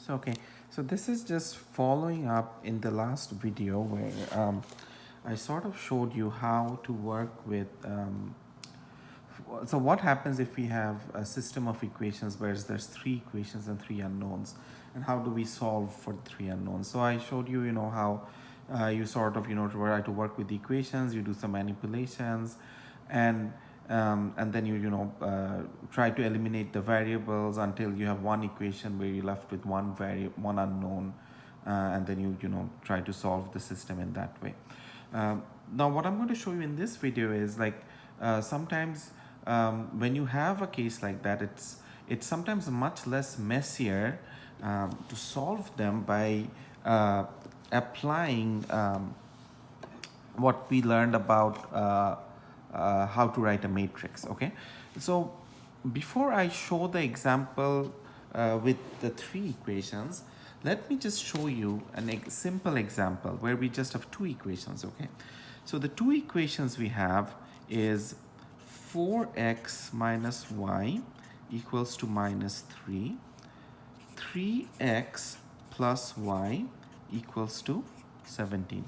So this is just following up in the last video where I sort of showed you how to work with. So what happens if we have a system of equations where there's three equations and three unknowns, and how do we solve for the three unknowns? So I showed you, how you sort of, try to work with the equations, you do some manipulations, and then you try to eliminate the variables until you have one equation where you're left with one unknown, and then you try to solve the system in that way. Now what I'm going to show you in this video is like sometimes when you have a case like that, it's sometimes much less messier to solve them by applying what we learned about how to write a matrix. Okay, so before I show the example with the three equations, let me just show you a simple example where we just have two equations. Okay, so the two equations we have is 4x minus y equals to minus 3, 3x plus y equals to 17.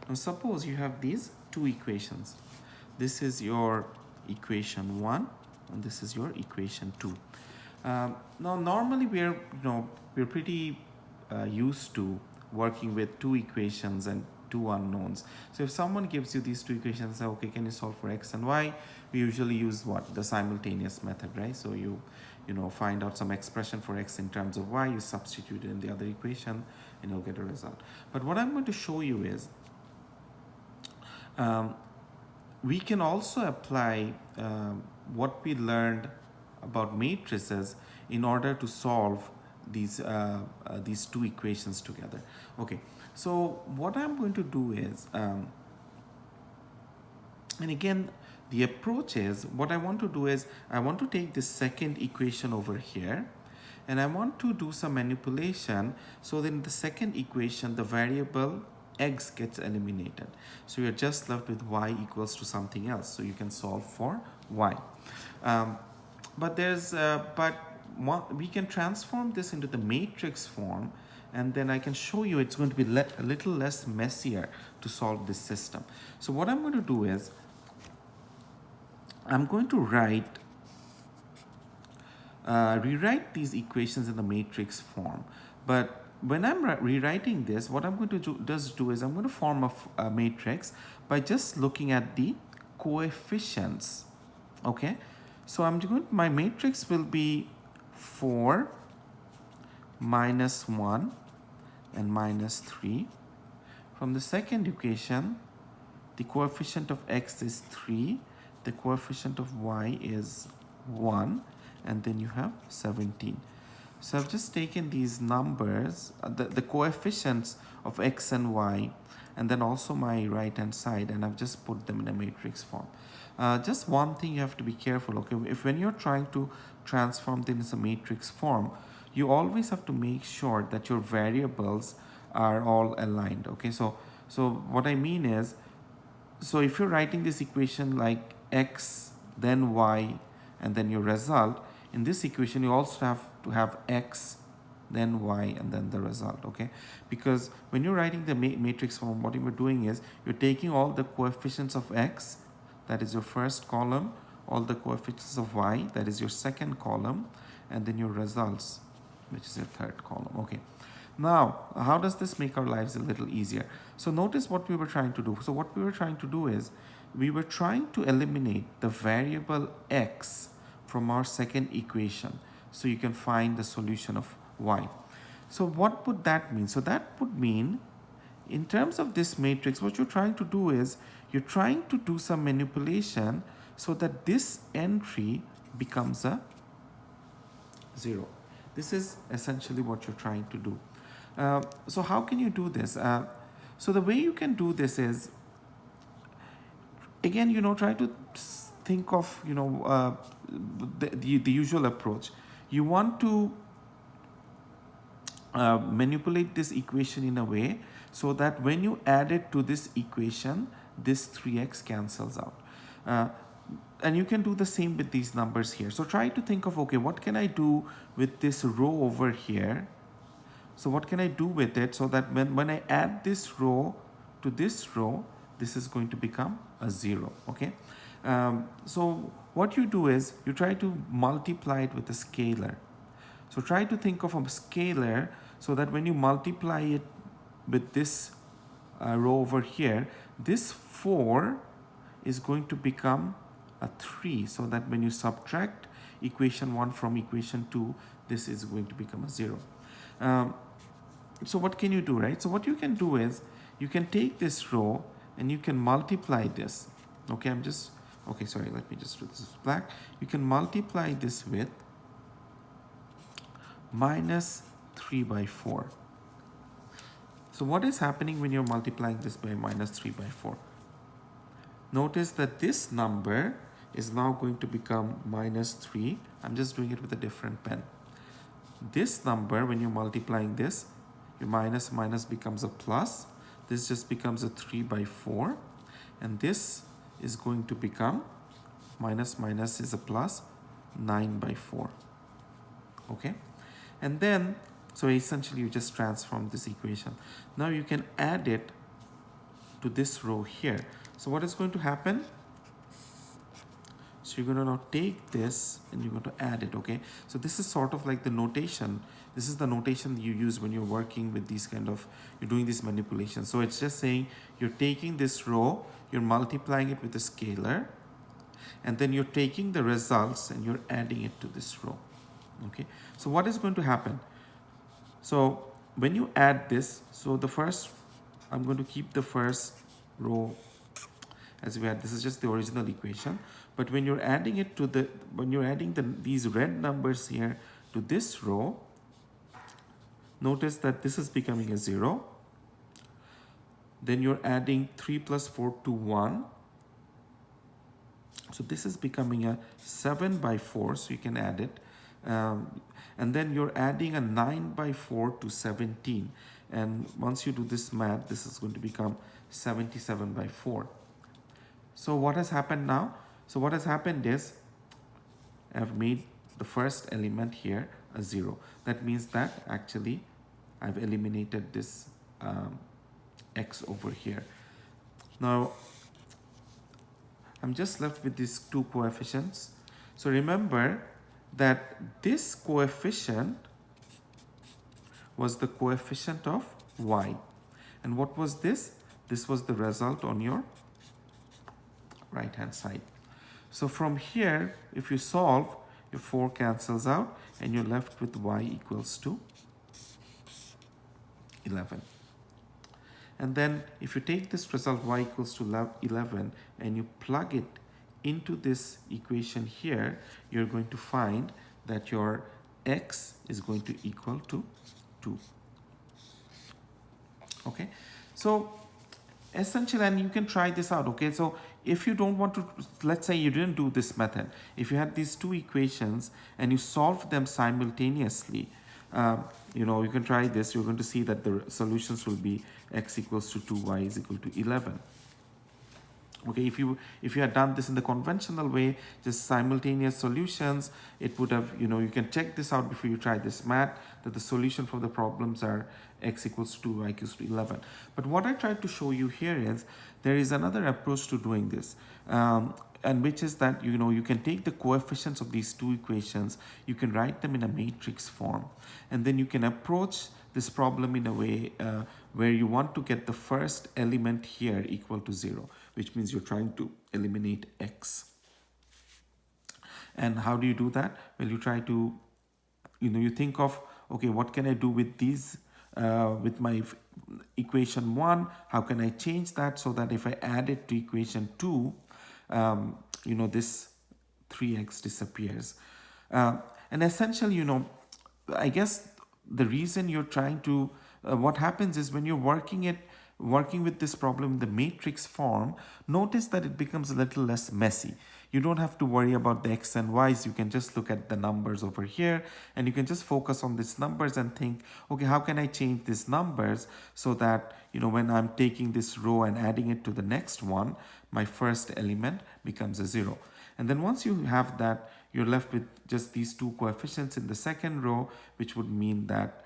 Now suppose you have these two equations. This is your equation 1 and this is your equation 2. Now normally we're pretty used to working with two equations and two unknowns. So if someone gives you these two equations, say, okay, can you solve for x and y? We usually use what? The simultaneous method, right? So you find out some expression for x in terms of y, you substitute it in the other equation, and you'll get a result. But what I'm going to show you is we can also apply what we learned about matrices in order to solve these two equations together. Okay, so what I'm going to do is, and again, the approach is, what I want to do is, I want to take this second equation over here, and I want to do some manipulation so that in the second equation, the variable x gets eliminated. So you're just left with y equals to something else. So you can solve for y. We can transform this into the matrix form, and then I can show you it's going to be a little less messier to solve this system. So what I'm going to do is, I'm going to rewrite these equations in the matrix form. But when I'm rewriting this, what I'm going to do is I'm going to form a matrix by just looking at the coefficients. Okay, so my matrix will be 4, minus 1, and minus 3. From the second equation, the coefficient of x is 3, the coefficient of y is 1, and then you have 17. So I've just taken these numbers, the coefficients of x and y, and then also my right hand side, and I've just put them in a matrix form. Just one thing you have to be careful, okay? If when you're trying to transform things in a matrix form, you always have to make sure that your variables are all aligned, okay? So what I mean is, so if you're writing this equation like x, then y, and then your result, in this equation you also have to have x, then y, and then the result, okay? Because when you're writing the matrix form, what you're doing is you're taking all the coefficients of x, that is your first column, all the coefficients of y, that is your second column, and then your results, which is your third column. Okay, now how does this make our lives a little easier? So notice what we were trying to do. So what we were trying to do is we were trying to eliminate the variable x from our second equation, so you can find the solution of y. So what would that mean? So that would mean, in terms of this matrix, what you're trying to do is you're trying to do some manipulation so that this entry becomes a 0. This is essentially what you're trying to do. So how can you do this? So the way you can do this is, again, try to think of, the usual approach. You want to manipulate this equation in a way so that when you add it to this equation, this 3x cancels out. And you can do the same with these numbers here. So try to think of, okay, what can I do with this row over here So what can I do with it so that when I add this row to this row, this is going to become a 0, okay? So what you do is you try to multiply it with a scalar. So try to think of a scalar so that when you multiply it with this row over here, this 4 is going to become a 3, so that when you subtract equation 1 from equation 2, this is going to become a 0. So what can you do, right? So what you can do is you can take this row and you can multiply this. Okay, sorry, let me just do this black. You can multiply this with minus 3 by 4. So what is happening when you're multiplying this by minus 3 by 4? Notice that this number is now going to become minus 3. I'm just doing it with a different pen. This number, when you're multiplying this, your minus becomes a plus. This just becomes a 3 by 4. And this is going to become minus is a plus, 9 by 4. Okay? And then, so essentially you just transform this equation. Now you can add it to this row here. So what is going to happen? So you're going to now take this and you're going to add it, okay? So this is sort of like the notation. This is the notation you use when you're working with these you're doing these manipulations. So it's just saying you're taking this row, you're multiplying it with a scalar, and then you're taking the results and you're adding it to this row, okay? So what is going to happen? So when you add this, so I'm going to keep the first row as we had. This is just the original equation. But when you're adding it to these red numbers here to this row, notice that this is becoming a 0. Then you're adding 3 plus 4 to 1. So this is becoming a 7 by 4, so you can add it. And then you're adding a 9 by 4 to 17. And once you do this math, this is going to become 77 by 4. So what has happened now? So what has happened is I've made the first element here a 0. That means that actually I've eliminated this x over here. Now I'm just left with these two coefficients. So remember that this coefficient was the coefficient of y. And what was this? This was the result on your right hand side. So from here, if you solve, your 4 cancels out and you're left with y equals to 11. And then if you take this result y equals to 11 and you plug it into this equation here, you're going to find that your x is going to equal to 2. Okay, so essentially, and you can try this out. Okay, so if you don't want to, let's say you didn't do this method, if you had these two equations and you solved them simultaneously, you can try this. You're going to see that the solutions will be x equals to 2, y is equal to 11. Okay, if you had done this in the conventional way, just simultaneous solutions, it would have, you can check this out before you try this math, that the solution for the problems are x equals to 2, y equals to 11. But what I tried to show you here is there is another approach to doing this, and which is that, you can take the coefficients of these two equations, you can write them in a matrix form, and then you can approach this problem in a way where you want to get the first element here equal to 0, which means you're trying to eliminate x. And how do you do that? Well, you try to, you think of, okay, what can I do with these, with my equation 1? How can I change that so that if I add it to equation 2, this 3x disappears. And essentially, I guess the reason you're trying to, what happens is when you're working with this problem in the matrix form, notice that it becomes a little less messy. You don't have to worry about the x and y's. You can just look at the numbers over here and you can just focus on these numbers and think, okay, how can I change these numbers so that, when I'm taking this row and adding it to the next one, my first element becomes a 0. And then once you have that, you're left with just these two coefficients in the second row, which would mean that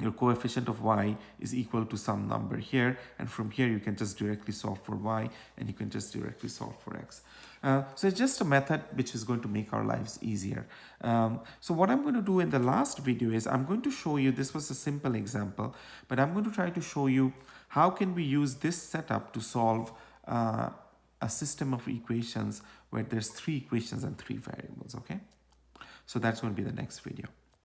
your coefficient of y is equal to some number here, and from here you can just directly solve for y, and you can just directly solve for x. So it's just a method which is going to make our lives easier. So what I'm going to do in the last video is I'm going to show you, this was a simple example, but I'm going to try to show you how can we use this setup to solve a system of equations where there's 3 equations and 3 variables, okay? So that's going to be the next video.